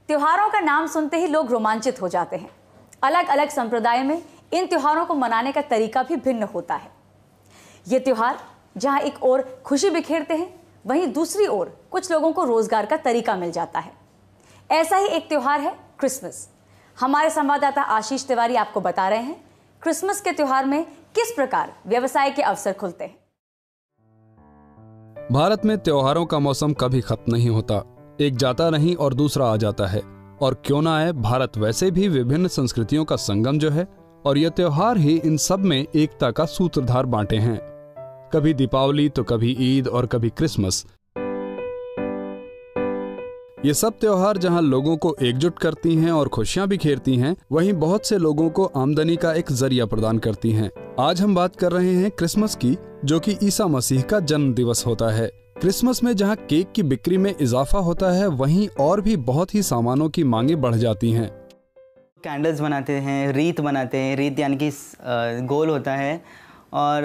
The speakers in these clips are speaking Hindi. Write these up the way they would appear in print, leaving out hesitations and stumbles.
त्योहारों का नाम सुनते ही लोग रोमांचित हो जाते हैं। अलग अलग संप्रदाय में इन त्योहारों को मनाने का तरीका भी भिन्न होता है। ये त्योहार जहां एक ओर खुशी बिखेरते हैं, वहीं दूसरी ओर कुछ लोगों को रोजगार का तरीका मिल जाता है। ऐसा ही एक त्योहार है क्रिसमस। हमारे संवाददाता आशीष तिवारी आपको बता रहे हैं क्रिसमस के त्योहार में किस प्रकार व्यवसाय के अवसर खुलते हैं। भारत में त्योहारों का मौसम कभी खत्म नहीं होता, एक जाता नहीं और दूसरा आ जाता है। और क्यों ना आए, भारत वैसे भी विभिन्न संस्कृतियों का संगम जो है, और यह त्योहार ही इन सब में एकता का सूत्रधार बांटे हैं। कभी दीपावली तो कभी ईद और कभी क्रिसमस। ये सब त्योहार जहां लोगों को एकजुट करती हैं और खुशियां बिखेरती हैं, वहीं बहुत से लोगों को आमदनी का एक जरिया प्रदान करती हैं। आज हम बात कर रहे हैं क्रिसमस की, जो कि ईसा मसीह का जन्म दिवस होता है। क्रिसमस में जहां केक की बिक्री में इजाफा होता है, वहीं और भी बहुत ही सामानों की मांगे बढ़ जाती हैं। कैंडल्स बनाते हैं, रीत बनाते हैं। रीत यानी कि गोल होता है और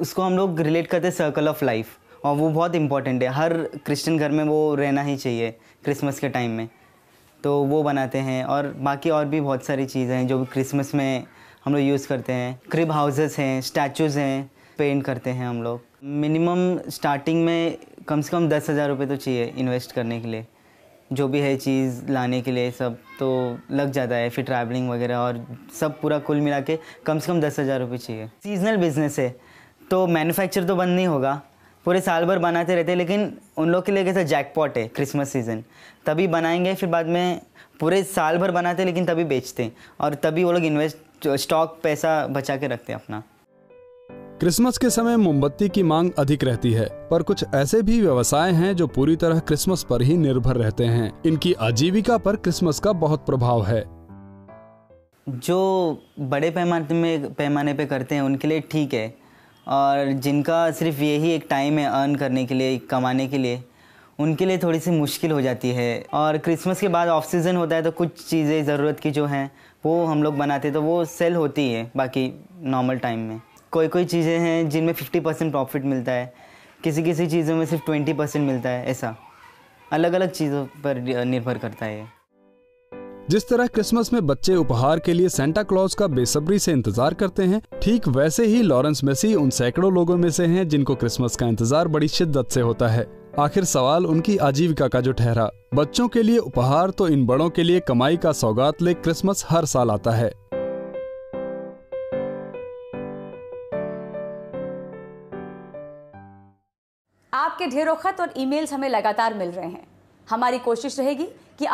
उसको हम लोग रिलेट करते हैं सर्कल ऑफ लाइफ, और वो बहुत इंपॉर्टेंट है। हर क्रिश्चियन घर में वो रहना ही चाहिए क्रिसमस के टाइम में, तो वो बनाते हैं। और बाकी और भी बहुत सारी चीज़ें हैं जो क्रिसमस में हम लोग यूज़ करते हैं। क्रिब हाउसेस हैं, स्टैचूज़ हैं, पेंट करते हैं हम लोग। मिनिमम स्टार्टिंग में कम से कम 10,000 रुपये तो चाहिए इन्वेस्ट करने के लिए। जो भी है चीज़ लाने के लिए सब तो लग जाता है, फिर ट्रैवलिंग वगैरह और सब पूरा कुल मिला के कम से कम 10,000 रुपये चाहिए। सीजनल बिजनेस है तो मैन्युफैक्चर तो बंद नहीं होगा, पूरे साल भर बनाते रहते हैं। लेकिन उन लोग के लिए कैसा जैकपॉट है क्रिसमस सीज़न, तभी बनाएंगे, फिर बाद में पूरे साल भर बनाते हैं लेकिन तभी बेचते हैं, और तभी वो लोग इन्वेस्ट स्टॉक पैसा बचा के रखते हैं अपना। क्रिसमस के समय मोमबत्ती की मांग अधिक रहती है, पर कुछ ऐसे भी व्यवसाय हैं जो पूरी तरह क्रिसमस पर ही निर्भर रहते हैं। इनकी आजीविका पर क्रिसमस का बहुत प्रभाव है। जो बड़े पैमाने पे करते हैं उनके लिए ठीक है, और जिनका सिर्फ यही एक टाइम है अर्न करने के लिए, कमाने के लिए, उनके लिए थोड़ी सी मुश्किल हो जाती है। और क्रिसमस के बाद ऑफ सीज़न होता है तो कुछ चीज़ें ज़रूरत की जो हैं वो हम लोग बनाते हैं, तो वो सेल होती है बाकी नॉर्मल टाइम में। कोई चीज़ें हैं जिनमें 50% प्रॉफिट मिलता है, किसी चीज़ों में सिर्फ 20% मिलता है। ऐसा अलग अलग चीज़ों पर निर्भर करता है। जिस तरह क्रिसमस में बच्चे उपहार के लिए सेंटा क्लॉज का बेसब्री से इंतजार करते हैं, ठीक वैसे ही लॉरेंस मेसी उन सैकड़ों लोगों में से हैं जिनको क्रिसमस का इंतजार बड़ी शिद्दत से होता है। आखिर सवाल उनकी आजीविका का जो ठहरा। बच्चों के लिए उपहार तो इन बड़ों के लिए कमाई का सौगात ले क्रिसमस हर साल आता है। आपके ढेरों खत और ईमेल्स हमें लगातार मिल रहे हैं। हमारी कोशिश रहेगी कि